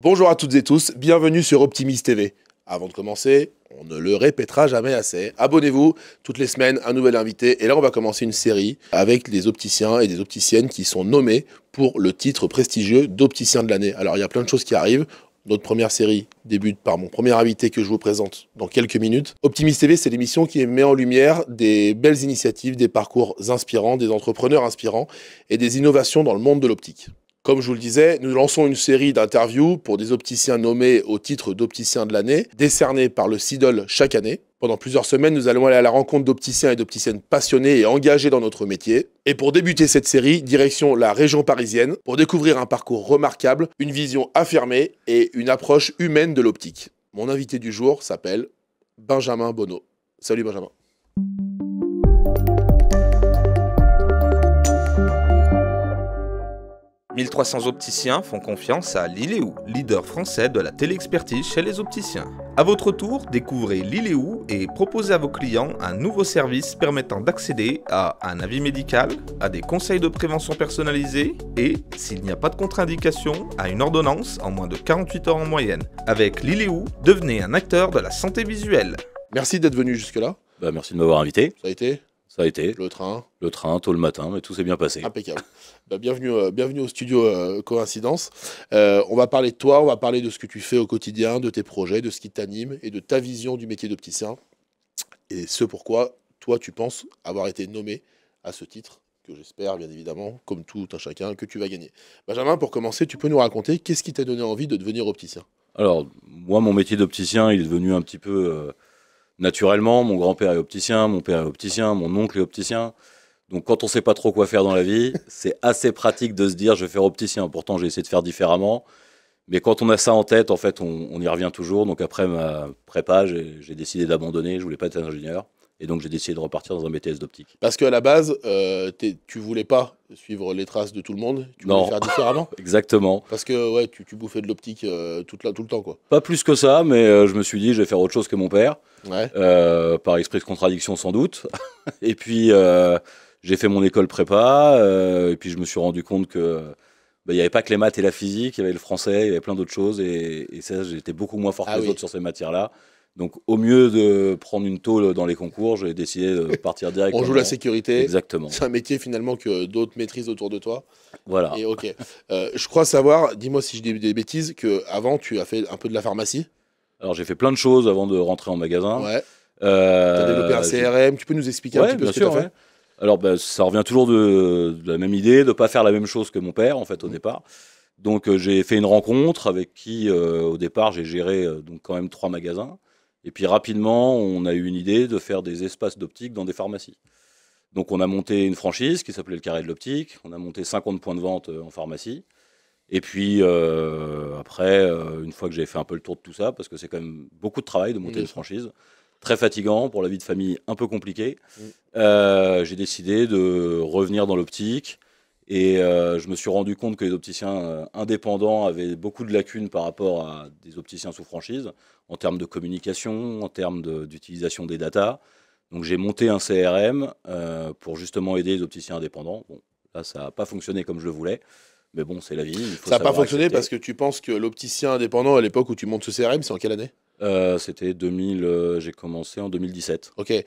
Bonjour à toutes et tous, bienvenue sur Optimis TV. Avant de commencer, on ne le répétera jamais assez. Abonnez-vous, toutes les semaines, un nouvel invité. Et là, on va commencer une série avec des opticiens et des opticiennes qui sont nommés pour le titre prestigieux d'opticien de l'année. Alors, il y a plein de choses qui arrivent. Notre première série débute par mon premier invité que je vous présente dans quelques minutes. Optimis TV, c'est l'émission qui met en lumière des belles initiatives, des parcours inspirants, des entrepreneurs inspirants et des innovations dans le monde de l'optique. Comme je vous le disais, nous lançons une série d'interviews pour des opticiens nommés au titre d'opticien de l'année, décernés par le CIDOL chaque année. Pendant plusieurs semaines, nous allons aller à la rencontre d'opticiens et d'opticiennes passionnés et engagés dans notre métier. Et pour débuter cette série, direction la région parisienne, pour découvrir un parcours remarquable, une vision affirmée et une approche humaine de l'optique. Mon invité du jour s'appelle Benjamin Bonneau. Salut Benjamin. 1300 opticiens font confiance à Liléou, leader français de la téléexpertise chez les opticiens. À votre tour, découvrez Liléou et proposez à vos clients un nouveau service permettant d'accéder à un avis médical, à des conseils de prévention personnalisés et, s'il n'y a pas de contre-indication, à une ordonnance en moins de 48 heures en moyenne. Avec Liléou, devenez un acteur de la santé visuelle. Merci d'être venu jusque-là. Merci de m'avoir invité. Ça a été Ça a été. le train. Le train, tôt le matin, mais tout s'est bien passé. Impeccable. Bienvenue au studio Coïncidence. On va parler de toi, on va parler de ce que tu fais au quotidien, de tes projets, de ce qui t'anime et de ta vision du métier d'opticien. Et ce pourquoi toi tu penses avoir été nommé à ce titre, que j'espère bien évidemment, comme tout un chacun, que tu vas gagner. Benjamin, pour commencer, tu peux nous raconter qu'est-ce qui t'a donné envie de devenir opticien? Alors, moi, mon métier d'opticien, il est devenu un petit peu naturellement. Mon grand-père est opticien, mon père est opticien, mon oncle est opticien. Donc, quand on ne sait pas trop quoi faire dans la vie, c'est assez pratique de se dire je vais faire opticien. Pourtant, j'ai essayé de faire différemment. Mais quand on a ça en tête, en fait, on y revient toujours. Donc, après ma prépa, j'ai décidé d'abandonner. Je ne voulais pas être ingénieur. Et donc, j'ai décidé de repartir dans un BTS d'optique. Parce qu'à la base, tu voulais pas suivre les traces de tout le monde, tu voulais Non. faire différemment. Exactement. Parce que ouais, tu bouffais de l'optique tout le temps, quoi. Pas plus que ça, mais je me suis dit je vais faire autre chose que mon père. Ouais. Par esprit de contradiction sans doute. Et puis j'ai fait mon école prépa, et puis je me suis rendu compte que il n'y avait pas que les maths et la physique, il y avait le français, il y avait plein d'autres choses, et ça j'étais beaucoup moins fort que les autres sur ces matières-là. Donc au mieux de prendre une tôle dans les concours, j'ai décidé de partir directement. On joue la sécurité. Exactement. C'est un métier finalement que d'autres maîtrisent autour de toi. Voilà. Et ok. Je crois savoir, dis-moi si je dis des bêtises, que avant tu as fait un peu de la pharmacie. Alors j'ai fait plein de choses avant de rentrer en magasin. Ouais. Tu as développé un CRM. Tu peux nous expliquer un petit peu ce que tu as fait? Alors, ça revient toujours de la même idée, de ne pas faire la même chose que mon père, en fait, au départ. Donc, j'ai fait une rencontre avec qui, au départ, j'ai géré donc quand même 3 magasins. Et puis, rapidement, on a eu une idée de faire des espaces d'optique dans des pharmacies. Donc, on a monté une franchise qui s'appelait le Carré de l'Optique. On a monté 50 points de vente en pharmacie. Et puis, après, une fois que j'ai fait un peu le tour de tout ça, parce que c'est quand même beaucoup de travail de monter une franchise, très fatigant pour la vie de famille, un peu compliqué. J'ai décidé de revenir dans l'optique et je me suis rendu compte que les opticiens indépendants avaient beaucoup de lacunes par rapport à des opticiens sous franchise en termes de communication, en termes d'utilisation des datas. Donc j'ai monté un CRM pour justement aider les opticiens indépendants. Bon, là ça n'a pas fonctionné comme je le voulais. Mais bon, c'est la vie. Ça n'a pas fonctionné parce que tu penses que l'opticien indépendant à l'époque où tu montes ce CRM, c'est en quelle année? C'était 2000, j'ai commencé en 2017. Ok.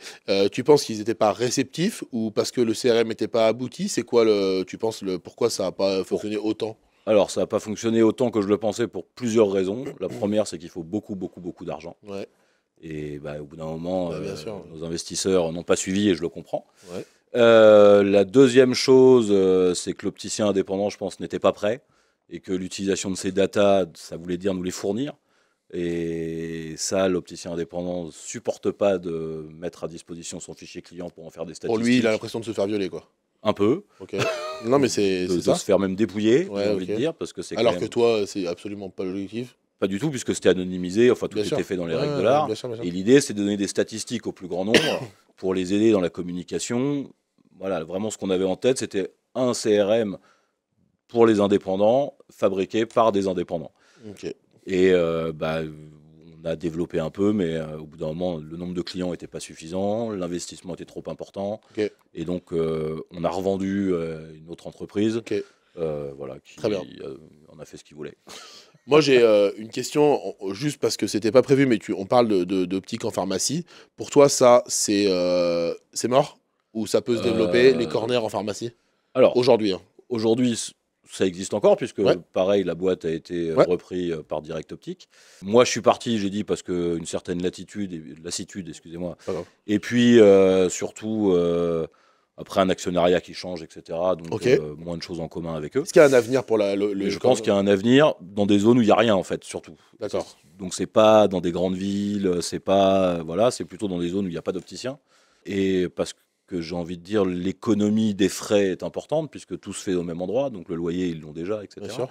Tu penses qu'ils n'étaient pas réceptifs ou parce que le CRM n'était pas abouti? C'est quoi pourquoi ça n'a pas fonctionné autant? Alors, ça n'a pas fonctionné autant que je le pensais pour plusieurs raisons. La première, c'est qu'il faut beaucoup d'argent. Ouais. Et au bout d'un moment, bien sûr. nos investisseurs n'ont pas suivi et je le comprends. Ouais. La deuxième chose, c'est que l'opticien indépendant, je pense, n'était pas prêt et que l'utilisation de ces datas, ça voulait dire nous les fournir. Et ça, l'opticien indépendant ne supporte pas de mettre à disposition son fichier client pour en faire des statistiques. Pour lui, il a l'impression de se faire violer, quoi. Un peu. Ok. Non, mais c'est ça. De se faire même dépouiller, Ouais, j'ai envie de dire. Parce que c'est alors que toi, c'est absolument pas l'objectif. Pas du tout, puisque c'était anonymisé, enfin tout était fait dans les règles de l'art. Bien sûr. Et l'idée, c'est de donner des statistiques au plus grand nombre pour les aider dans la communication. Voilà, vraiment ce qu'on avait en tête, c'était un CRM pour les indépendants, fabriqué par des indépendants. Ok. Et on a développé un peu, mais au bout d'un moment, le nombre de clients n'était pas suffisant, l'investissement était trop important. Ok. Et donc, on a revendu une autre entreprise. Ok. Voilà, qui Très bien. en a fait ce qu'il voulait. Moi, j'ai une question, juste parce que c'était pas prévu, mais on parle d'optique en pharmacie. Pour toi, ça, c'est mort? Ou ça peut se développer, les Euh, corners en pharmacie? alors, Aujourd'hui, hein. aujourd'hui, ça existe encore, puisque Ouais, pareil, la boîte a été ouais, reprise par Direct Optique. Moi, je suis parti, j'ai dit, parce qu'une certaine lassitude, excusez-moi. pas grave. Et puis, surtout, après un actionnariat qui change, etc. Donc, Ok. Est-ce moins de choses en commun avec eux. qu'il y a un avenir pour Mais je pense qu'il y a un avenir dans des zones où il n'y a rien, en fait, surtout. D'accord. Donc, c'est pas dans des grandes villes, c'est pas. Voilà, c'est plutôt dans des zones où il n'y a pas d'opticien. Et parce que j'ai envie de dire, l'économie des frais est importante, puisque tout se fait au même endroit. Donc, le loyer, ils l'ont déjà, Bien etc. sûr.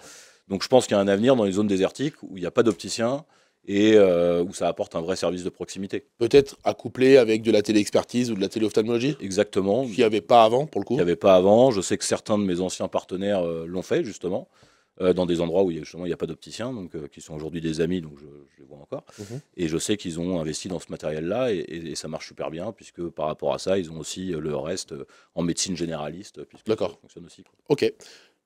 Donc, je pense qu'il y a un avenir dans les zones désertiques où il n'y a pas d'opticien et où ça apporte un vrai service de proximité. Peut-être à coupler avec de la téléexpertise ou de la téléophtalmologie, Exactement. qu'il n'y avait pas avant, pour le Qu'il coup. n'y avait pas avant. Je sais que certains de mes anciens partenaires l'ont fait, justement, dans des endroits où justement il n'y a pas d'opticien, donc qui sont aujourd'hui des amis, donc je les vois encore. Mhm. Et je sais qu'ils ont investi dans ce matériel-là et ça marche super bien, puisque par rapport à ça, ils ont aussi le reste en médecine généraliste, puisque ça D'accord. fonctionne aussi, quoi. Ok.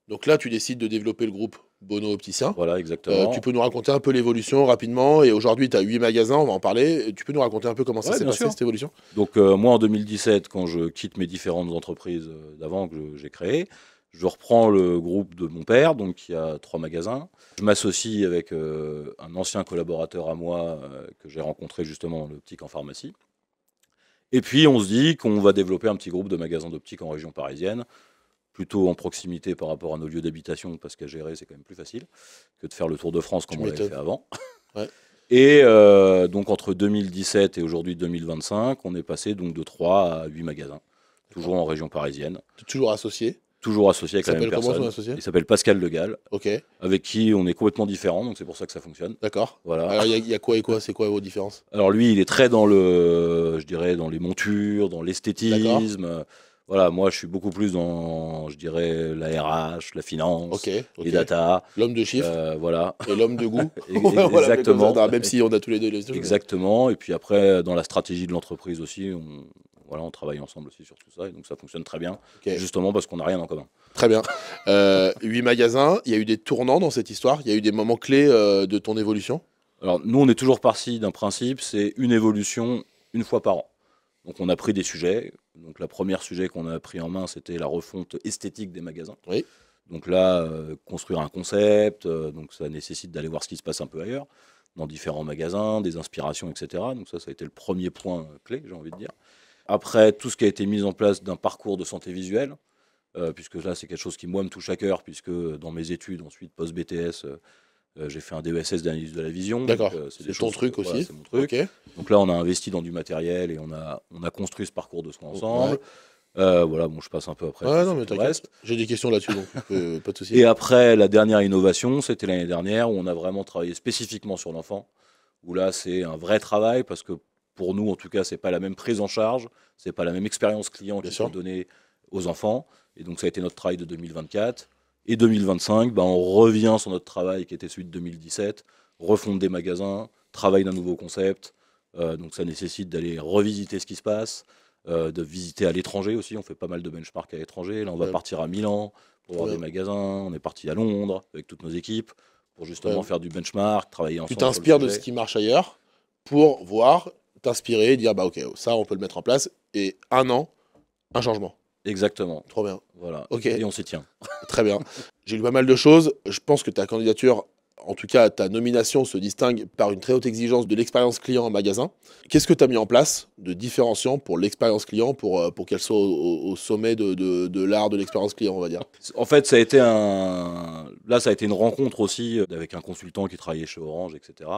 Donc là, tu décides de développer le groupe Bono Opticien. Voilà, Tu exactement. peux nous raconter un peu l'évolution rapidement. Et aujourd'hui, tu as 8 magasins, on va en parler. Et tu peux nous raconter un peu comment ça Ouais, s'est bien passé, sûr. cette évolution? Donc moi, en 2017, quand je quitte mes différentes entreprises d'avant que j'ai créées, je reprends le groupe de mon père, donc il y a 3 magasins. Je m'associe avec un ancien collaborateur à moi que j'ai rencontré justement dans l'optique en pharmacie. Et puis on se dit qu'on va développer un petit groupe de magasins d'optique en région parisienne, plutôt en proximité par rapport à nos lieux d'habitation, parce qu'à gérer c'est quand même plus facile que de faire le tour de France Tu comme on l'avait m'étonnes. fait avant. Ouais. Et donc entre 2017 et aujourd'hui 2025, on est passé donc de 3 à 8 magasins, toujours en région parisienne, Tu es toujours associé. toujours associé Il avec la même s'appelle comment ton personne. associé? Il s'appelle Pascal Legal, Ok, avec qui on est complètement différents, donc c'est pour ça que ça fonctionne. d'accord. Voilà. Alors, il y a quoi et quoi? C'est quoi vos différences? Alors lui, il est très dans le, je dirais, dans les montures, dans D'accord. l'esthétisme. Voilà, moi je suis beaucoup plus dans, je dirais, la RH, la finance, Ok, ok. les data. L'homme de chiffres Voilà. et l'homme de goût. E- On va l'appeler comme ça. Exactement. Non, même si on a tous les deux les deux. Exactement. Et puis après, dans la stratégie de l'entreprise aussi, voilà, on travaille ensemble aussi sur tout ça. Et donc ça fonctionne très bien, Ok, justement parce qu'on n'a rien en commun. très bien. 8 magasins, il y a eu des tournants dans cette histoire. Il y a eu des moments clés de ton évolution. Alors nous, on est toujours parti d'un principe, c'est une évolution une fois par an. Donc on a pris des sujets. Donc la première sujet qu'on a pris en main, c'était la refonte esthétique des magasins. Oui. Donc là, construire un concept, donc ça nécessite d'aller voir ce qui se passe un peu ailleurs, dans différents magasins, des inspirations, etc. Donc ça a été le premier point clé, j'ai envie de dire. Après, tout ce qui a été mis en place d'un parcours de santé visuelle, puisque là, c'est quelque chose qui, moi, me touche à cœur, puisque dans mes études, ensuite, post-BTS, j'ai fait un DESS d'analyse de la vision. D'accord. Donc, C'est des ton choses truc voilà, aussi. c'est mon truc. Ok. Donc là, on a investi dans du matériel et on a construit ce parcours de soins ensemble. Ouais. Voilà, bon, je passe un peu après Ouais, sur non, mais le t'inquiète. reste. J'ai des questions là-dessus, donc pas de souci. Et après, la dernière innovation, c'était l'année dernière, où on a vraiment travaillé spécifiquement sur l'enfant, où là, c'est un vrai travail, parce que pour nous, en tout cas, c'est pas la même prise en charge, c'est pas la même expérience client Bien qu'il sûr. faut donner aux enfants. Et donc, ça a été notre travail de 2024. Et 2025, on revient sur notre travail qui était celui de 2017, refonte des magasins, travail d'un nouveau concept. Donc, ça nécessite d'aller revisiter ce qui se passe, de visiter à l'étranger aussi. On fait pas mal de benchmarks à l'étranger. Là, on va Ouais. partir à Milan pour voir Trop des bien. magasins. On est parti à Londres avec toutes nos équipes pour justement Ouais. faire du benchmark, travailler ensemble. Tu sur le t'inspires de sujet. ce qui marche ailleurs pour voir, t'inspirer, dire bah ok, ça on peut le mettre en place. Et un an, un changement. Exactement. Trop bien. Voilà. Ok. Et on s'y tient. Très bien. J'ai lu pas mal de choses. Je pense que ta candidature, en tout cas ta nomination, se distingue par une très haute exigence de l'expérience client en magasin. Qu'est-ce que tu as mis en place de différenciant pour l'expérience client, pour qu'elle soit au sommet de l'art de l'expérience client, on va dire? En fait, ça a été là, ça a été une rencontre aussi avec un consultant qui travaillait chez Orange, etc.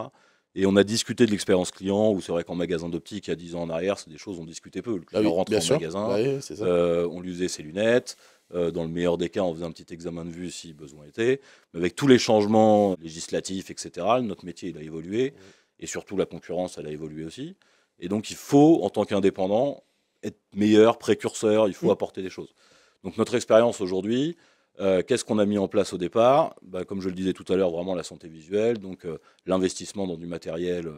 Et on a discuté de l'expérience client, où c'est vrai qu'en magasin d'optique, il y a 10 ans en arrière, c'est des choses on discutait peu. Le Ah client oui, rentre bien en sûr. magasin, Bah oui, c'est ça. on lui faisait ses lunettes. Dans le meilleur des cas, on faisait un petit examen de vue si besoin était. Mais avec tous les changements législatifs, etc., notre métier il a évolué. Et surtout, la concurrence, elle a évolué aussi. Et donc, il faut, en tant qu'indépendant, être meilleur, précurseur, il faut apporter des choses. Donc, notre expérience aujourd'hui, qu'est-ce qu'on a mis en place au départ? Comme je le disais tout à l'heure, vraiment la santé visuelle, donc l'investissement dans du matériel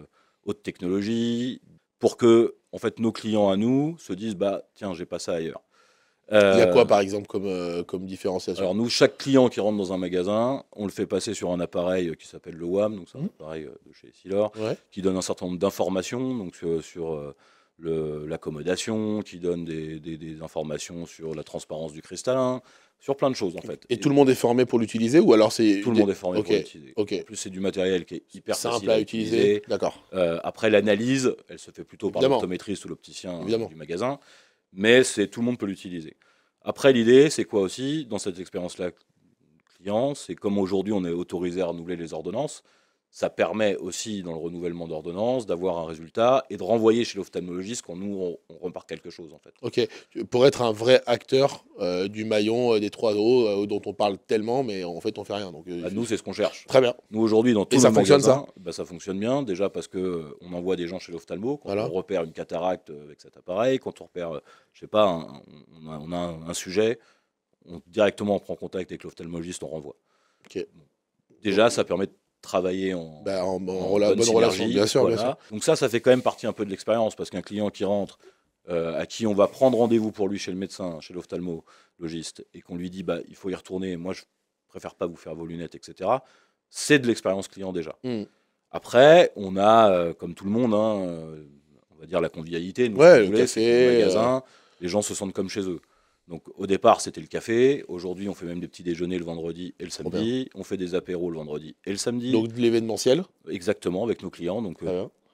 haute technologie, pour que en fait, nos clients à nous se disent tiens, j'ai pas ça ailleurs. Il y a quoi, par exemple, comme différenciation? Alors nous, chaque client qui rentre dans un magasin, on le fait passer sur un appareil qui s'appelle le WAM, donc c'est un appareil de chez Essilor, Ouais. qui donne un certain nombre d'informations donc sur l'accommodation, qui donne des informations sur la transparence du cristallin, sur plein de choses en fait. Et tout le monde est formé pour l'utiliser ou alors c'est Tout le monde est formé Ok, pour l'utiliser. ok. En plus, c'est du matériel qui est hyper Simple facile à utiliser. D'accord. Après, l'analyse, elle se fait plutôt par Évidemment. l'optométriste ou l'opticien Évidemment. du magasin, mais tout le monde peut l'utiliser. Après, l'idée, c'est quoi aussi, dans cette expérience-là client, c'est comme aujourd'hui on est autorisé à renouveler les ordonnances, ça permet aussi, dans le renouvellement d'ordonnances, d'avoir un résultat et de renvoyer chez l'ophtalmologiste quand nous, on remarque quelque chose, en fait. Ok. Pour être un vrai acteur du maillon des 3 O dont on parle tellement, mais en fait on fait rien. Donc, Nous, c'est ce qu'on cherche. très bien. Nous, aujourd'hui, dans tous ça nos fonctionne, magasins, ça fonctionne bien. Déjà parce que on envoie des gens chez l'ophtalmo. Quand Voilà. on repère une cataracte avec cet appareil, quand on repère, je sais pas, on a un sujet, directement on prend contact avec l'ophtalmologiste, on renvoie. Ok. Déjà, ça permet de travailler en bonne relation, bien sûr, voilà. bien sûr. Donc ça fait quand même partie un peu de l'expérience, parce qu'un client qui rentre, à qui on va prendre rendez-vous pour lui chez le médecin, chez l'ophtalmologiste, et qu'on lui dit il faut y retourner, moi je préfère pas vous faire vos lunettes, etc. C'est de l'expérience client déjà. Après, on a, comme tout le monde, on va dire la convivialité. Nous, Ouais, si vous le voulez, café, c'est le magasin, les gens se sentent comme chez eux. Donc au départ, c'était le café. Aujourd'hui, on fait même des petits déjeuners le vendredi et le samedi. On fait des apéros le vendredi et le samedi. Donc de l'événementiel. Exactement, avec nos clients. Donc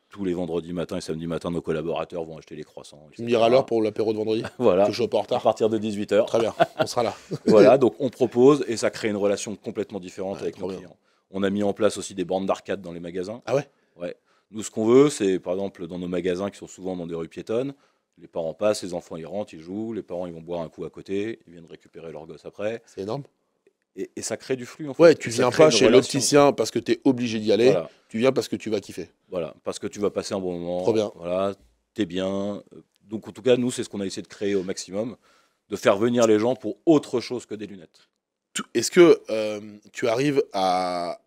tous les vendredis matin et samedi matin, nos collaborateurs vont acheter les croissants. Etc. Tu me diras l'heure pour l'apéro de vendredi. Voilà. Je suis pas en À retard. partir de 18h. Très bien, on sera là. Voilà, donc on propose et ça crée une relation complètement différente avec nos trop bien. clients. On a mis en place aussi des bandes d'arcade dans les magasins. Ah ouais? Ouais. Nous, ce qu'on veut, c'est par exemple dans nos magasins qui sont souvent dans des rues piétonnes, les parents passent, les enfants ils rentrent, ils jouent, les parents ils vont boire un coup à côté, ils viennent récupérer leur gosse après. C'est énorme. Et ça crée du flux en fait. Ouais, tu Et ça viens crée pas une chez relation. l'opticien parce que tu es obligé d'y aller. Voilà. Tu viens parce que tu vas kiffer. Voilà, parce que tu vas passer un bon moment. Trop bien. Voilà, t'es bien. Donc en tout cas, nous, c'est ce qu'on a essayé de créer au maximum, de faire venir les gens pour autre chose que des lunettes. Est-ce que tu arrives à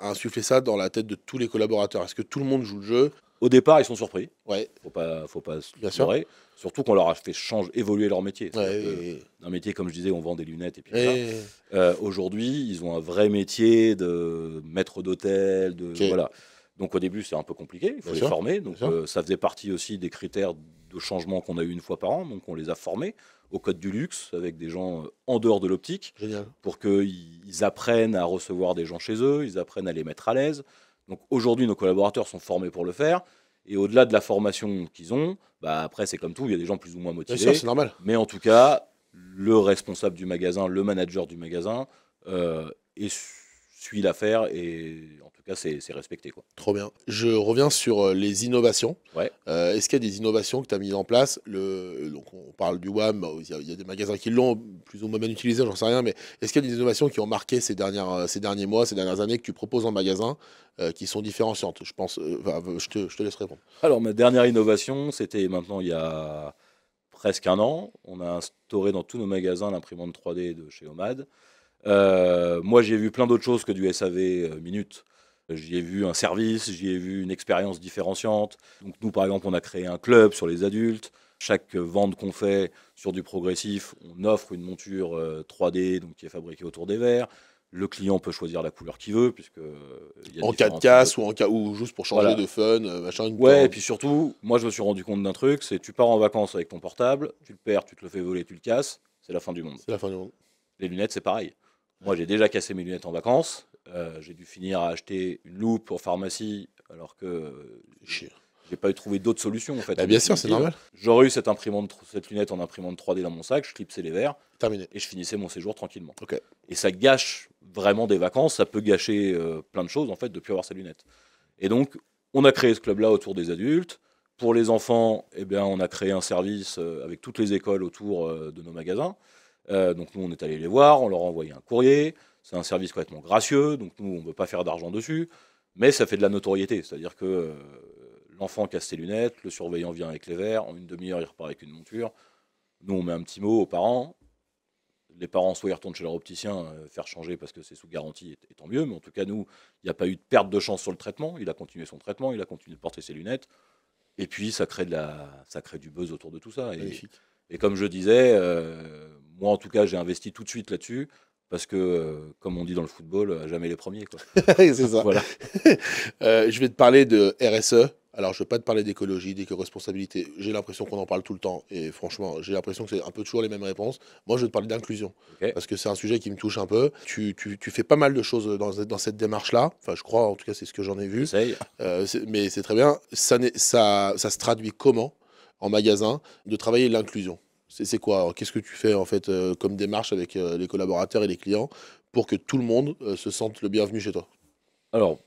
insuffler ça dans la tête de tous les collaborateurs? Est-ce que tout le monde joue le jeu? Au départ, ils sont surpris. Ouais. Faut pas se Bien sûr. leurrer. Surtout qu'on leur a fait évoluer leur métier. Ouais, Un métier, comme je disais, on vend des lunettes et puis et- voilà. Aujourd'hui, ils ont un vrai métier de maître d'hôtel. Voilà. Donc au début, c'est un peu compliqué. Il faut Bien les sûr, former. Donc bien sûr. ça faisait partie aussi des critères de changement qu'on a eu une fois par an. Donc on les a formés au code du luxe avec des gens en dehors de l'optique Génial. pour qu'ils apprennent à recevoir des gens chez eux, ils apprennent à les mettre à l'aise. Donc aujourd'hui, nos collaborateurs sont formés pour le faire. Et au-delà de la formation qu'ils ont, après, c'est comme tout, il y a des gens plus ou moins Bien motivés. sûr, c'est normal. Mais en tout cas, le responsable du magasin, le manager du magasin, suit l'affaire et en tout cas, c'est respecté, quoi. Trop bien. Je reviens sur les innovations. Ouais. Est-ce qu'il y a des innovations que tu as mises en place? Donc on parle du WAM, il y a des magasins qui l'ont plus ou moins bien utilisé, j'en sais rien, mais est-ce qu'il y a des innovations qui ont marqué ces derniers mois, ces dernières années que tu proposes en magasin qui sont différenciantes? Je pense, je te laisse répondre. Alors, ma dernière innovation, c'était maintenant il y a presque un an. On a instauré dans tous nos magasins l'imprimante 3D de chez Omad. Moi, j'ai vu plein d'autres choses que du SAV minute. J'y ai vu un service, j'y ai vu une expérience différenciante. Donc nous, par exemple, on a créé un club sur les adultes. Chaque vente qu'on fait sur du progressif, on offre une monture 3D donc, qui est fabriquée autour des verres. Le client peut choisir la couleur qu'il veut, puisque il y a En cas de différents casse types ou juste pour changer Voilà. de fun, machin. Ouais, et puis surtout, moi je me suis rendu compte d'un truc, c'est tu pars en vacances avec ton portable, tu le perds, tu te le fais voler, tu le casses, c'est la fin du monde. C'est la fin du monde. Les lunettes, c'est pareil. Moi, j'ai déjà cassé mes lunettes en vacances. J'ai dû finir à acheter une loupe en pharmacie alors que Chier. j'ai pas eu trouvé d'autres solutions en fait. Bah, en bien sûr, c'est définitive. normal. J'aurais eu cette lunette en imprimante 3D dans mon sac, je clipsais les verres Terminé. et je finissais mon séjour tranquillement. Ok. Et ça gâche vraiment des vacances, ça peut gâcher plein de choses en fait de plus avoir ces lunettes. Et donc, on a créé ce club-là autour des adultes. Pour les enfants, eh bien, on a créé un service avec toutes les écoles autour de nos magasins. Donc nous, on est allé les voir, on leur a envoyé un courrier. C'est un service complètement gracieux, donc nous, on ne veut pas faire d'argent dessus. Mais ça fait de la notoriété, c'est-à-dire que l'enfant casse ses lunettes, le surveillant vient avec les verres, en une demi-heure, il repart avec une monture. Nous, on met un petit mot aux parents. Les parents, soit ils retournent chez leur opticien, faire changer parce que c'est sous garantie, et tant mieux. Mais en tout cas, nous, il n'y a pas eu de perte de chance sur le traitement. Il a continué son traitement, il a continué de porter ses lunettes. Et puis, ça crée du buzz autour de tout ça. Magnifique. Et comme je disais, moi en tout cas, j'ai investi tout de suite là-dessus. Parce que, comme on dit dans le football, jamais les premiers, quoi. C'est ça. Voilà. Je vais te parler de RSE. Alors, je ne vais pas te parler d'écologie, d'éco-responsabilité. J'ai l'impression qu'on en parle tout le temps. Et franchement, j'ai l'impression que c'est un peu toujours les mêmes réponses. Moi, je vais te parler d'inclusion. Ok. Parce que c'est un sujet qui me touche un peu. Tu fais pas mal de choses dans cette démarche-là. Enfin, je crois, en tout cas, c'est ce que j'en ai vu. J'essaye. Mais c'est très bien. Ça se traduit comment, en magasin, de travailler l'inclusion? C'est quoi? Alors, qu'est-ce que tu fais, en fait, comme démarche avec les collaborateurs et les clients pour que tout le monde se sente le bienvenu chez toi? Alors,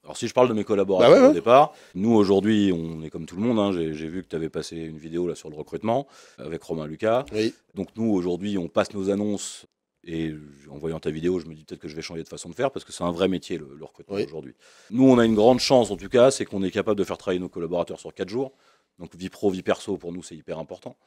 alors, si je parle de mes collaborateurs ouais. au départ, nous aujourd'hui, on est comme tout le monde, hein. J'ai vu que tu avais passé une vidéo là sur le recrutement avec Romain Lucas. Oui. Donc nous aujourd'hui, on passe nos annonces et en voyant ta vidéo, je me dis peut-être que je vais changer de façon de faire parce que c'est un vrai métier le recrutement Oui. aujourd'hui. Nous, on a une grande chance en tout cas, c'est qu'on est capable de faire travailler nos collaborateurs sur 4 jours. Donc vie pro, vie perso, pour nous, c'est hyper important.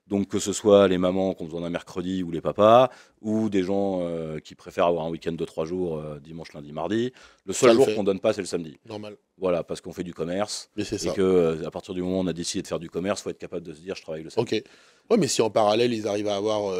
Donc que ce soit les mamans qui ont besoin d'un mercredi ou les papas, ou des gens qui préfèrent avoir un week-end de 3 jours, dimanche, lundi, mardi. Le Ça seul le jour fait. qu'on donne pas, c'est le samedi. Normal. Voilà, parce qu'on fait du commerce. Mais c'est Et ça. que à partir du moment où on a décidé de faire du commerce, il faut être capable de se dire je travaille le samedi. Ok. Ouais, mais si en parallèle, ils arrivent à avoir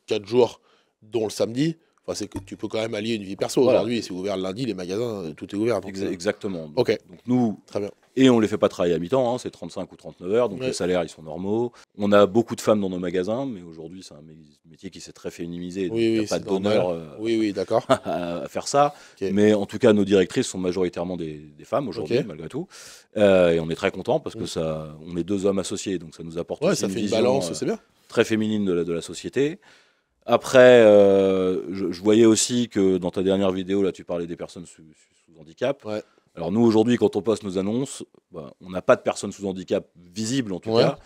4 jours, dont le samedi, enfin, c'est que tu peux quand même allier une vie perso. Voilà. Aujourd'hui, c'est ouvert le lundi, les magasins, tout est ouvert. Donc, Exactement. Donc, Ok. donc nous, Très bien. et on les fait pas travailler à mi-temps, hein, c'est 35 ou 39 heures, donc Ouais. les salaires ils sont normaux. On a beaucoup de femmes dans nos magasins, mais aujourd'hui c'est un métier qui s'est très féminisé, donc il n'y a pas c'est normal. d'honneur Oui, d'accord. à faire ça. Ok. Mais en tout cas, nos directrices sont majoritairement des femmes aujourd'hui, Ok. malgré tout. Et on est très contents parce que Mm. on est 2 hommes associés, donc ça nous apporte Ouais, aussi ça une fait une vision balance, c'est bien. très féminine de la société. Après, je voyais aussi que dans ta dernière vidéo, là, tu parlais des personnes sous handicap. Ouais. Alors nous, aujourd'hui, quand on poste nos annonces, on n'a pas de personnes sous handicap visibles, en tout Ouais. cas.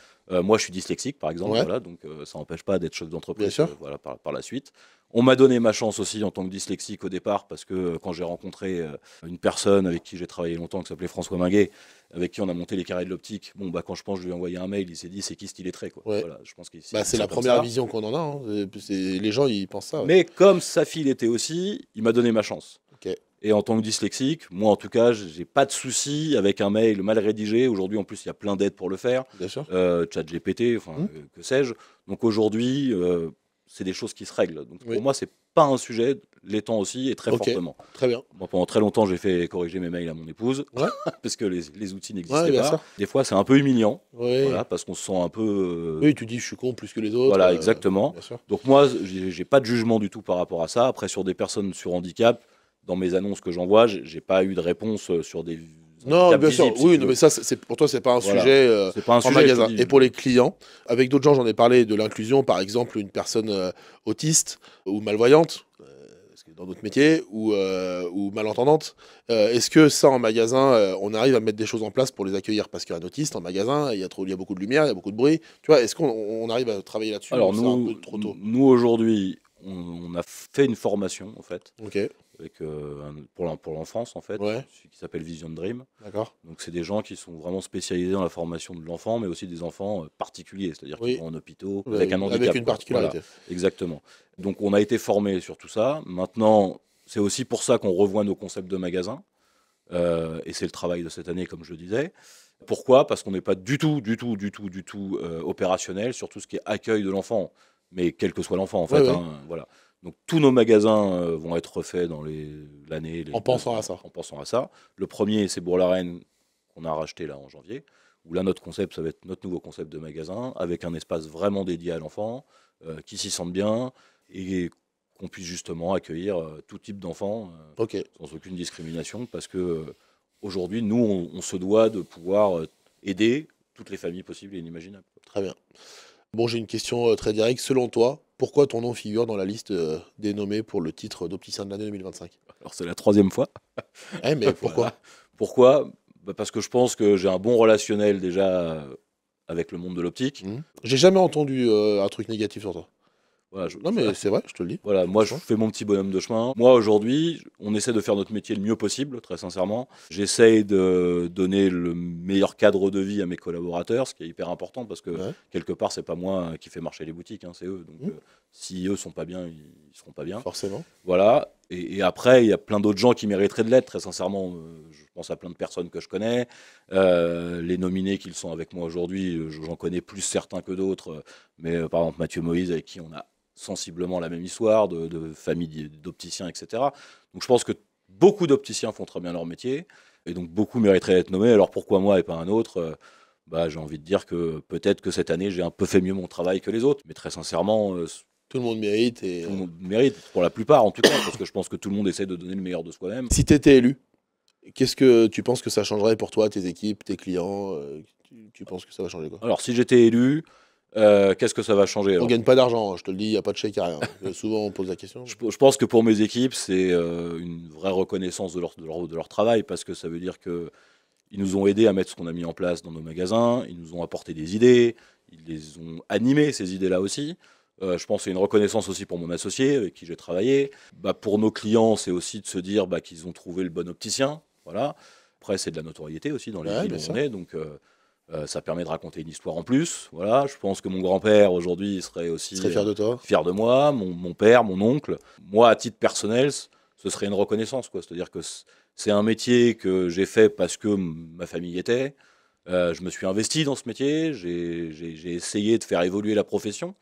Moi, je suis dyslexique, par exemple, Ouais. voilà, donc ça n'empêche pas d'être chef Bien d'entreprise sûr. voilà, par la suite. On m'a donné ma chance aussi en tant que dyslexique au départ, parce que quand j'ai rencontré une personne avec qui j'ai travaillé longtemps, qui s'appelait François Minguet, avec qui on a monté les carrés de l'optique, quand je pense que je lui ai envoyé un mail, il s'est dit c'est qui ce illettré, quoi. Ouais. Voilà, je pense qu'il Bah, dit c'est ça la comme première ça. vision qu'on en a. Hein. Les gens, ils pensent ça. Ouais. Mais comme sa fille l'était aussi, il m'a donné ma chance. Ok. Et en tant que dyslexique, moi en tout cas, j'ai pas de souci avec un mail mal rédigé. Aujourd'hui, en plus, il y a plein d'aides pour le faire. Bien sûr. ChatGPT, que sais-je. Donc aujourd'hui, c'est des choses qui se règlent. Donc Oui. pour moi, c'est pas un sujet, l'étant aussi, et très Ok. fortement. Très bien. Moi, pendant très longtemps, j'ai fait corriger mes mails à mon épouse, Ouais. parce que les outils n'existaient Ouais, bien pas. sûr. Des fois, c'est un peu humiliant, Oui. voilà, parce qu'on se sent un peu... Oui, tu dis je suis con plus que les autres. Voilà, exactement. Bien sûr. Donc moi, j'ai pas de jugement du tout par rapport à ça. Après, sur des personnes sur handicap, dans mes annonces que j'envoie, j'ai pas eu de réponse sur des Non, handicaps bien sûr. visibles, si Oui, tu non, veux. mais ça, pour toi, c'est pas un Voilà. sujet C'est pas un en sujet, magasin. je te dis. Et pour les clients, avec d'autres gens, j'en ai parlé de l'inclusion, par exemple, une personne autiste ou malvoyante, parce que dans notre métier, ou malentendante. Est-ce que ça, en magasin, on arrive à mettre des choses en place pour les accueillir? Parce qu'un autiste, en magasin, il y a beaucoup de lumière, il y a beaucoup de bruit. Tu vois, est-ce qu'on arrive à travailler là-dessus? Alors ou c'est un peu trop tôt. nous aujourd'hui, on a fait une formation en fait, Ok, avec, pour l'enfance en fait, Ouais. qui s'appelle Vision Dream. d'accord. Donc c'est des gens qui sont vraiment spécialisés dans la formation de l'enfant, mais aussi des enfants particuliers, c'est-à-dire Oui. qui vont en hôpitaux avec un handicap. Avec une quoi. particularité. Voilà, exactement. Donc on a été formés sur tout ça. Maintenant, c'est aussi pour ça qu'on revoit nos concepts de magasin. Et c'est le travail de cette année, comme je le disais. Pourquoi? Parce qu'on n'est pas du tout opérationnel sur tout ce qui est accueil de l'enfant, mais quel que soit l'enfant en fait. Ouais, ouais. Hein, voilà. Donc tous nos magasins vont être refaits dans l'année. En pensant à ça. En pensant à ça. Le premier, c'est Bourg-la-Reine, qu'on a racheté là en janvier, où là notre concept, ça va être notre nouveau concept de magasin, avec un espace vraiment dédié à l'enfant, qui s'y sente bien, et qu'on puisse justement accueillir tout type d'enfants Ok. sans aucune discrimination, parce que aujourd'hui, nous, on se doit de pouvoir aider toutes les familles possibles et inimaginables. Très bien. Bon, j'ai une question très directe. Selon toi, pourquoi ton nom figure dans la liste des nommés pour le titre d'opticien de l'année 2025? Alors c'est la 3e fois. Eh, mais pourquoi? Voilà. Pourquoi? Parce que je pense que j'ai un bon relationnel déjà avec le monde de l'optique. J'ai jamais entendu un truc négatif sur toi. Voilà, Non, mais c'est vrai, je te le dis. Voilà, moi je Franchement. fais mon petit bonhomme de chemin. Moi aujourd'hui, on essaie de faire notre métier le mieux possible, très sincèrement. J'essaye de donner le meilleur cadre de vie à mes collaborateurs, ce qui est hyper important parce que Ouais. quelque part, c'est pas moi qui fais marcher les boutiques, hein, c'est eux. Donc si eux sont pas bien, ils seront pas bien. Forcément. Voilà. Et après, il y a plein d'autres gens qui mériteraient de l'être, très sincèrement. Je pense à plein de personnes que je connais. Les nominés qui sont avec moi aujourd'hui, j'en connais plus certains que d'autres. Mais par exemple, Mathieu Moïse, avec qui on a sensiblement la même histoire, de famille d'opticiens, etc. Donc je pense que beaucoup d'opticiens font très bien leur métier. Et donc beaucoup mériteraient d'être nommés. Alors pourquoi moi et pas un autre j'ai envie de dire que peut-être que cette année, j'ai un peu fait mieux mon travail que les autres. Mais très sincèrement, Tout le monde mérite. tout le monde mérite, pour la plupart en tout cas, parce que je pense que tout le monde essaie de donner le meilleur de soi-même. Si tu étais élu, qu'est-ce que tu penses que ça changerait pour toi, tes équipes, tes clients tu penses que ça va changer quoi? Alors si j'étais élu, qu'est-ce que ça va changer On alors gagne pas d'argent, je te le dis, il n'y a pas de chèque à rien. Souvent, on pose la question. Je pense que pour mes équipes, c'est une vraie reconnaissance de leur travail, parce que ça veut dire que ils nous ont aidés à mettre ce qu'on a mis en place dans nos magasins, ils nous ont apporté des idées, ils les ont animées, ces idées-là aussi. Je pense que c'est une reconnaissance aussi pour mon associé avec qui j'ai travaillé. Pour nos clients, c'est aussi de se dire qu'ils ont trouvé le bon opticien. Voilà. Après, c'est de la notoriété aussi dans les villes où on est, donc ça permet de raconter une histoire en plus. Voilà. Je pense que mon grand-père aujourd'hui serait aussi fier de toi. Fier de moi, mon père, mon oncle. Moi, à titre personnel, ce serait une reconnaissance, quoi. C'est-à-dire que c'est un métier que j'ai fait parce que ma famille y était. Je me suis investi dans ce métier. J'ai essayé de faire évoluer la profession.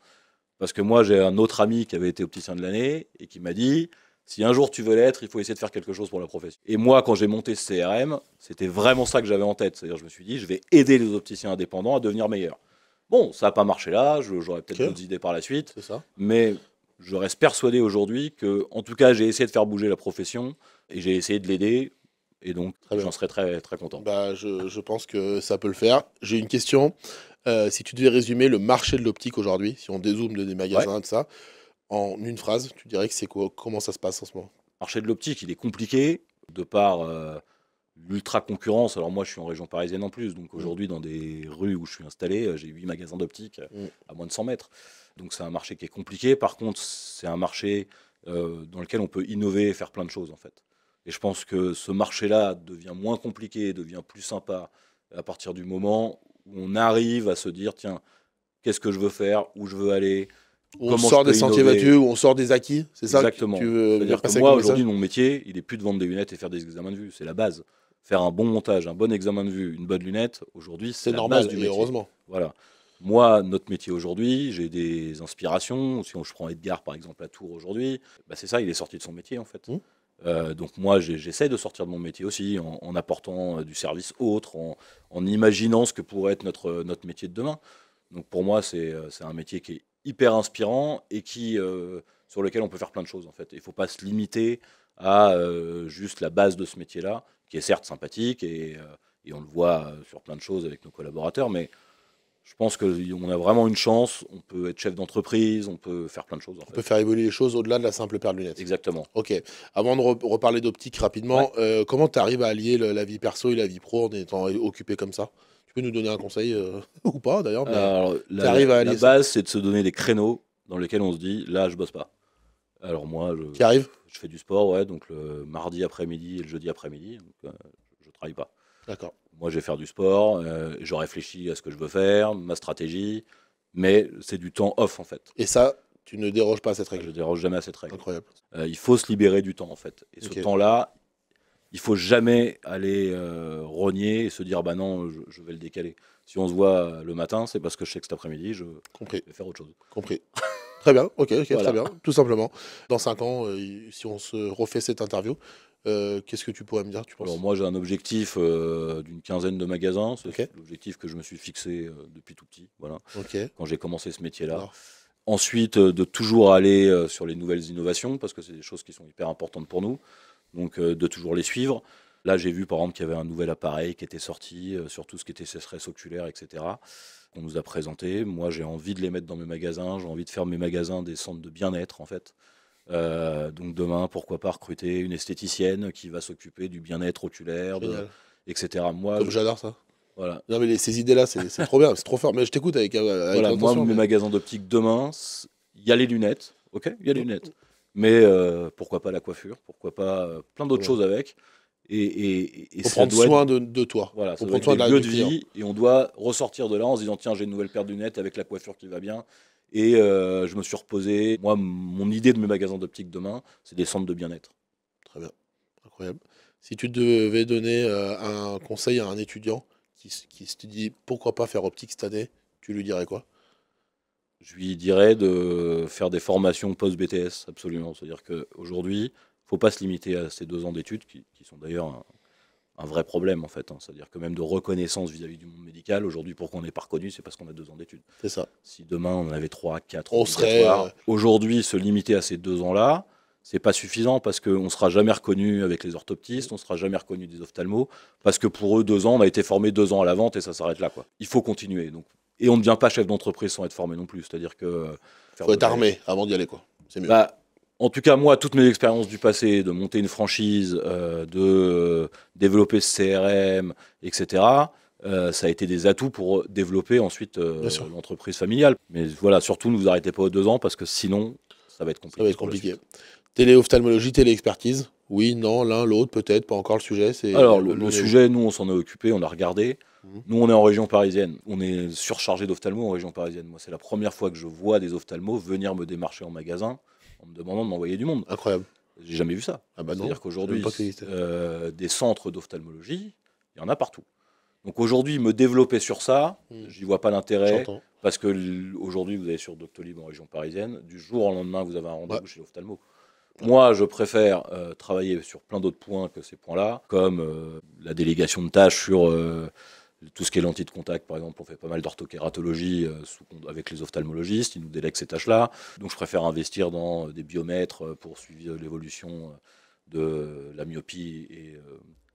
Parce que moi, j'ai un autre ami qui avait été opticien de l'année et qui m'a dit, si un jour tu veux l'être, il faut essayer de faire quelque chose pour la profession. Et moi, quand j'ai monté ce CRM, c'était vraiment ça que j'avais en tête. C'est-à-dire, je me suis dit, je vais aider les opticiens indépendants à devenir meilleurs. Bon, ça n'a pas marché là. J'aurais peut-être d'autres idées par la suite. C'est ça. Mais je reste persuadé aujourd'hui que, en tout cas, j'ai essayé de faire bouger la profession et j'ai essayé de l'aider. Et donc, j'en serais très, très content. Je pense que ça peut le faire. J'ai une question. Si tu devais résumer le marché de l'optique aujourd'hui, si on dézoome des magasins, de ça, en une phrase, tu dirais que c'est quoi? Comment ça se passe en ce moment? Le marché de l'optique, il est compliqué de par l'ultra concurrence. Alors moi, je suis en région parisienne en plus. Donc aujourd'hui, dans des rues où je suis installé, j'ai 8 magasins d'optique à moins de 100 mètres. Donc c'est un marché qui est compliqué. Par contre, c'est un marché dans lequel on peut innover et faire plein de choses en fait. Et je pense que ce marché-là devient moins compliqué, devient plus sympa à partir du moment où on arrive à se dire, tiens, qu'est-ce que je veux faire, où je veux aller, on sort des sentiers battus, où on sort des acquis, c'est ça? Exactement. C'est-à-dire que moi, aujourd'hui, mon métier, il est plus de vendre des lunettes et faire des examens de vue. C'est la base. Faire un bon montage, un bon examen de vue, une bonne lunette, aujourd'hui, c'est la normal, base du métier. Heureusement. Voilà. Moi, notre métier aujourd'hui, j'ai des inspirations. Si je prends Edgar, par exemple, à Tours aujourd'hui, c'est ça, il est sorti de son métier, en fait. Donc moi, j'essaie de sortir de mon métier aussi, en apportant du service autre, en imaginant ce que pourrait être notre métier de demain. Donc pour moi, c'est un métier qui est hyper inspirant et sur lequel on peut faire plein de choses, en fait. Il ne faut pas se limiter à juste la base de ce métier-là, qui est certes sympathique, et on le voit sur plein de choses avec nos collaborateurs, mais je pense qu'on a vraiment une chance. On peut être chef d'entreprise, on peut faire plein de choses. On peut faire évoluer les choses au-delà de la simple paire de lunettes. Exactement. Ok. Avant de reparler d'optique rapidement, comment tu arrives à allier la vie perso et la vie pro en étant occupé comme ça? Tu peux nous donner un conseil ou pas d'ailleurs? La base, c'est de se donner des créneaux dans lesquels on se dit, là, je bosse pas. Alors moi, je fais du sport, donc le mardi après-midi et le jeudi après-midi, donc je travaille pas. D'accord. Moi, je vais faire du sport, je réfléchis à ce que je veux faire, ma stratégie, mais c'est du temps off, en fait. Et ça, tu ne déroges pas à cette règle? Je ne déroge jamais à cette règle. Incroyable. Il faut se libérer du temps, en fait. Et ce temps-là, il faut jamais aller rogner et se dire, non, je vais le décaler. Si on se voit le matin, c'est parce que je sais que cet après-midi, je vais faire autre chose. Compris. Très bien, ok, voilà. Très bien, tout simplement. Dans 5 ans, si on se refait cette interview, qu'est-ce que tu pourrais me dire, tu penses? Alors moi, j'ai un objectif d'une 15aine de magasins. C'est l'objectif que je me suis fixé depuis tout petit, voilà, quand j'ai commencé ce métier-là. Ensuite, de toujours aller sur les nouvelles innovations, parce que c'est des choses qui sont hyper importantes pour nous. Donc, de toujours les suivre. Là, j'ai vu, par exemple, qu'il y avait un nouvel appareil qui était sorti sur tout ce qui était sécheresse oculaire, etc., qu'on nous a présenté. Moi, j'ai envie de les mettre dans mes magasins. J'ai envie de faire mes magasins des centres de bien-être, en fait. Donc demain, pourquoi pas recruter une esthéticienne qui va s'occuper du bien-être oculaire, etc. Comme j'adore ça. Voilà. Non mais ces idées-là, c'est trop bien, c'est trop fort. Mais je t'écoute avec attention. Moi, mes magasins d'optique demain, il y a les lunettes, il y a les lunettes. Mais pourquoi pas la coiffure, pourquoi pas plein d'autres choses avec. Et faut prendre soin de toi. Voilà, faut prendre soin de la vie. Et on doit ressortir de là en se disant, tiens, j'ai une nouvelle paire de lunettes avec la coiffure qui va bien. Et je me suis reposé. Moi, mon idée de mes magasins d'optique demain, c'est des centres de bien-être. Incroyable. Si tu devais donner un conseil à un étudiant qui se dit pourquoi pas faire optique cette année, tu lui dirais quoi? Je lui dirais de faire des formations post-BTS, absolument. C'est-à-dire qu'aujourd'hui, il ne faut pas se limiter à ces 2 ans d'études, qui sont d'ailleurs un vrai problème, en fait. C'est-à-dire que même de reconnaissance vis-à-vis du monde médical, aujourd'hui, pourquoi on n'est pas reconnu, c'est parce qu'on a 2 ans d'études. C'est ça. Si demain, on en avait 3, 4, On serait. Aujourd'hui, se limiter à ces 2 ans-là, c'est pas suffisant parce qu'on ne sera jamais reconnu avec les orthoptistes, on ne sera jamais reconnu des ophtalmos, parce que pour eux, 2 ans, on a été formé 2 ans à la vente et ça s'arrête là, quoi. Il faut continuer. Donc, et on ne devient pas chef d'entreprise sans être formé non plus. C'est-à-dire que Faut être armé avant d'y aller, quoi. C'est mieux. bah, en tout cas, moi, toutes mes expériences du passé, de monter une franchise, de développer ce CRM, etc., ça a été des atouts pour développer ensuite Bien sûr. l'entreprise familiale. Mais voilà, surtout, ne vous arrêtez pas aux 2 ans parce que sinon, ça va être compliqué. Ça va être compliqué. Téléophtalmologie, téléexpertise. Oui, non, l'un, l'autre, peut-être, pas encore le sujet. Alors, le sujet, nous, on s'en est occupé, on a regardé. Mhm. Nous, on est en région parisienne. On est surchargé d'ophtalmos en région parisienne. Moi, c'est la première fois que je vois des ophtalmos venir me démarcher en magasin en me demandant de m'envoyer du monde. Incroyable. J'ai jamais vu ça. Ah bah non. C'est-à-dire qu'aujourd'hui, je savais pas que ça existait. des centres d'ophtalmologie, il y en a partout. Donc aujourd'hui, me développer sur ça, j'y vois pas l'intérêt. J'entends. Parce que aujourd'hui, vous allez sur Doctolib en région parisienne, du jour au lendemain, vous avez un rendez-vous chez l'ophtalmo. Moi, je préfère travailler sur plein d'autres points que ces points-là, comme la délégation de tâches sur tout ce qui est lentilles de contact, par exemple. On fait pas mal d'orthokératologie avec les ophtalmologistes, ils nous délèguent ces tâches-là. Donc je préfère investir dans des biomètres pour suivre l'évolution de la myopie et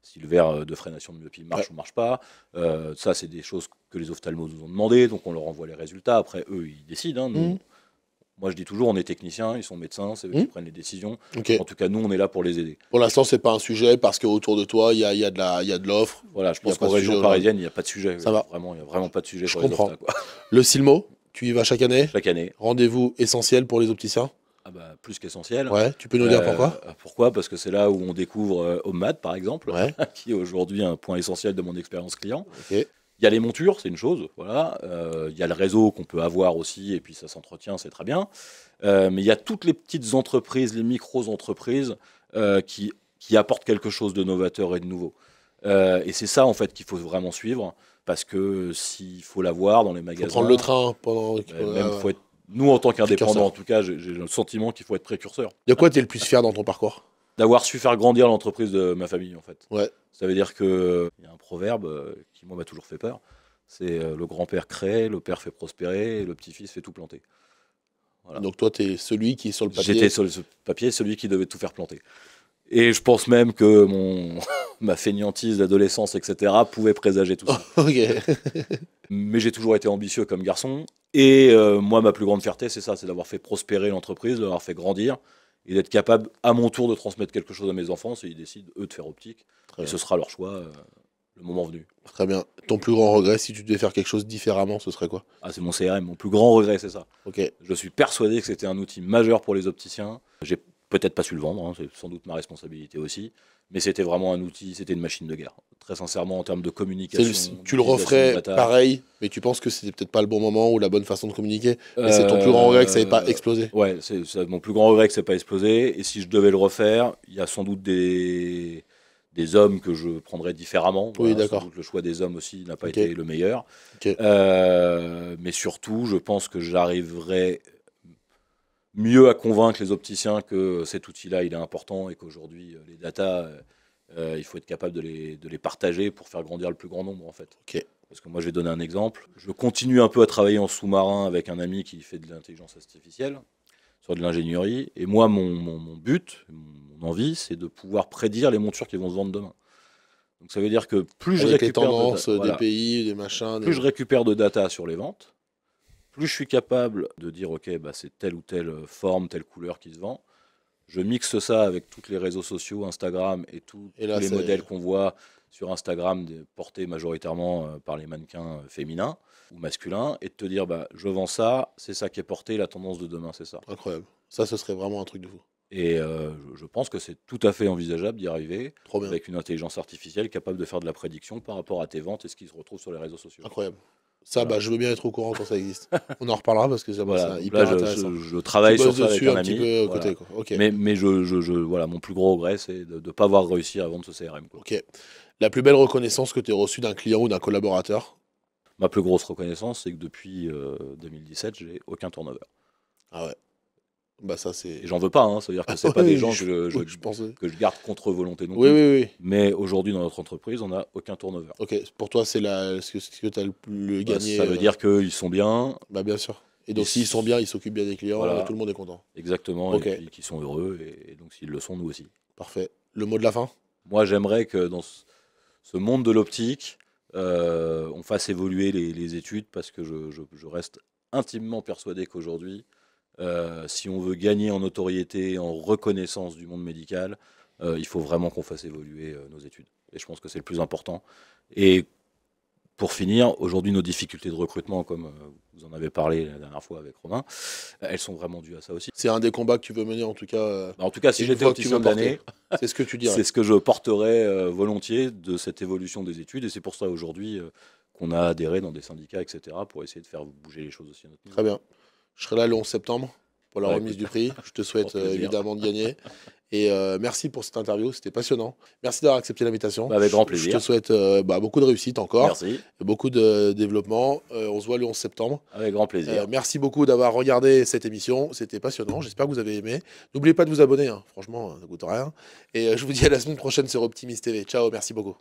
si le verre de freination de myopie marche ou marche pas. Ça, c'est des choses que les ophtalmos nous ont demandé, donc on leur envoie les résultats. Après, eux, ils décident. Nous, moi, je dis toujours, on est techniciens, ils sont médecins, c'est eux qui prennent les décisions. Ok. En tout cas, nous, on est là pour les aider. Pour l'instant, c'est pas un sujet parce qu'autour de toi, il y a de l'offre. Voilà, je Il y a pense pas qu'en de région sujet, parisienne, il n'y a pas de sujet. Ça va. Vraiment, il n'y a vraiment pas de sujet Je sur comprends. les ophtalmos, quoi. Le Silmo, tu y vas chaque année. Chaque année. Rendez-vous essentiel pour les opticiens. Ah bah, plus qu'essentiel. Ouais, tu peux nous dire pourquoi? Pourquoi? Parce que c'est là où on découvre HomeMad, par exemple, Ouais. qui est aujourd'hui un point essentiel de mon expérience client. Ok. Il y a les montures, c'est une chose, voilà. Il y a le réseau qu'on peut avoir aussi, et puis ça s'entretient, c'est très bien. Mais il y a toutes les petites entreprises, les micro-entreprises qui apportent quelque chose de novateur et de nouveau. Et c'est ça, en fait, qu'il faut vraiment suivre, parce que s'il faut l'avoir dans les magasins... Faut prendre le train pendant. Faut être, nous, en tant qu'indépendants, précurseur. en tout cas, j'ai le sentiment qu'il faut être précurseur. De quoi tu es le plus fier dans ton parcours? D'avoir su faire grandir l'entreprise de ma famille, en fait. Ouais. Ça veut dire qu'il y a un proverbe qui, moi, m'a toujours fait peur. C'est le grand-père crée, le père fait prospérer, et le petit-fils fait tout planter. Voilà. Donc toi, tu es celui qui est sur le papier. J'étais sur le papier celui qui devait tout faire planter. Et je pense même que ma fainéantise d'adolescence, etc., pouvait présager tout ça. Ok. Mais j'ai toujours été ambitieux comme garçon. Et moi, ma plus grande fierté, c'est ça, c'est d'avoir fait prospérer l'entreprise, de l'avoir fait grandir, et d'être capable, à mon tour, de transmettre quelque chose à mes enfants, s'ils décident, eux, de faire optique. Très Et bien. ce sera leur choix, le moment venu. Très bien. Ton plus grand regret, si tu devais faire quelque chose différemment, ce serait quoi? Ah, c'est mon CRM, mon plus grand regret, c'est ça. Ok. Je suis persuadé que c'était un outil majeur pour les opticiens. J'ai peut-être pas su le vendre, hein, c'est sans doute ma responsabilité aussi, mais c'était vraiment un outil, c'était une machine de guerre. Très sincèrement, en termes de communication. Tu le d'utilisation de referais data. pareil, mais tu penses que c'était peut-être pas le bon moment ou la bonne façon de communiquer. Mais c'est ton plus grand regret que ça n'ait pas explosé. Ouais, c'est mon plus grand regret que ça n'ait pas explosé. Et si je devais le refaire, il y a sans doute des hommes que je prendrais différemment. Oui, Voilà, d'accord. sans doute le choix des hommes aussi n'a pas Ok. été le meilleur. Ok. Mais surtout, je pense que j'arriverais mieux à convaincre les opticiens que cet outil-là, il est important et qu'aujourd'hui, les datas, il faut être capable de les partager pour faire grandir le plus grand nombre, en fait. Ok. Parce que moi, je vais donner un exemple. Je continue un peu à travailler en sous-marin avec un ami qui fait de l'intelligence artificielle, sur de l'ingénierie. Et moi, mon but, mon envie, c'est de pouvoir prédire les montures qui vont se vendre demain. Donc ça veut dire que plus je Avec les récupère tendances voilà, des pays, des machins. plus je récupère de data sur les ventes, plus je suis capable de dire ok, bah, c'est telle ou telle forme, telle couleur qui se vend. Je mixe ça avec tous les réseaux sociaux, Instagram et tous Et là, les c'est- modèles qu'on voit sur Instagram portés majoritairement par les mannequins féminins ou masculins, et de te dire bah, je vends ça, c'est ça qui est porté, la tendance de demain c'est ça. Incroyable. Ça, ce serait vraiment un truc de fou. Et je pense que c'est tout à fait envisageable d'y arriver Trop bien. avec une intelligence artificielle capable de faire de la prédiction par rapport à tes ventes et ce qui se retrouve sur les réseaux sociaux. Incroyable. Ça, Voilà. je veux bien être au courant quand ça existe. On en reparlera parce que c'est Voilà. Donc hyper là, intéressant. je travaille Tu sur bosses ça avec dessus un un petit ami. peu à Voilà. côté, quoi. Ok. Mais voilà, mon plus gros regret, c'est de ne pas avoir réussi à vendre ce CRM, quoi. Ok. La plus belle reconnaissance que tu as reçue d'un client ou d'un collaborateur? Ma plus grosse reconnaissance, c'est que depuis 2017, j'ai aucun turnover. Ah ouais. Bah ça c'est. Et j'en veux pas, hein, c'est-à-dire que c'est pas Oui, des gens oui, je pense. que je garde contre volonté non Oui, plus. oui, oui. Mais aujourd'hui, dans notre entreprise, on n'a aucun turnover. Ok. Pour toi, c'est ce que tu as le Bah, gagné. ça veut dire qu'ils sont bien, Bah bien sûr. Et donc Ils s'ils s- sont bien, ils s'occupent bien des clients, Voilà. tout le monde est content. exactement, Ok. et puis qu'ils sont heureux, et donc s'ils le sont, nous aussi. Parfait. Le mot de la fin? Moi, j'aimerais que dans ce monde de l'optique, on fasse évoluer les études, parce que je reste intimement persuadé qu'aujourd'hui, si on veut gagner en notoriété, en reconnaissance du monde médical, il faut vraiment qu'on fasse évoluer nos études. Et je pense que c'est le plus important. Et pour finir, aujourd'hui, nos difficultés de recrutement, comme vous en avez parlé la dernière fois avec Romain, elles sont vraiment dues à ça aussi. C'est un des combats que tu veux mener en tout cas. En tout cas, si Une j'étais voix que tu opticien veux de l'année, C'est ce que tu dirais. c'est ce que je porterais volontiers de cette évolution des études. Et c'est pour ça aujourd'hui qu'on a adhéré dans des syndicats, etc., pour essayer de faire bouger les choses aussi à notre niveau. Très bien. Je serai là le 11 septembre pour la Ouais, remise écoute, du prix. Je te souhaite plaisir. évidemment de gagner. Et merci pour cette interview, c'était passionnant. Merci d'avoir accepté l'invitation. Avec grand Je plaisir. te souhaite beaucoup de réussite encore, Merci. beaucoup de développement. On se voit le 11 septembre. Avec grand plaisir. Merci beaucoup d'avoir regardé cette émission, c'était passionnant, j'espère que vous avez aimé. N'oubliez pas de vous abonner, hein. Franchement, ça ne coûte rien. Et je vous dis à la semaine prochaine sur Optimist TV. Ciao, merci beaucoup.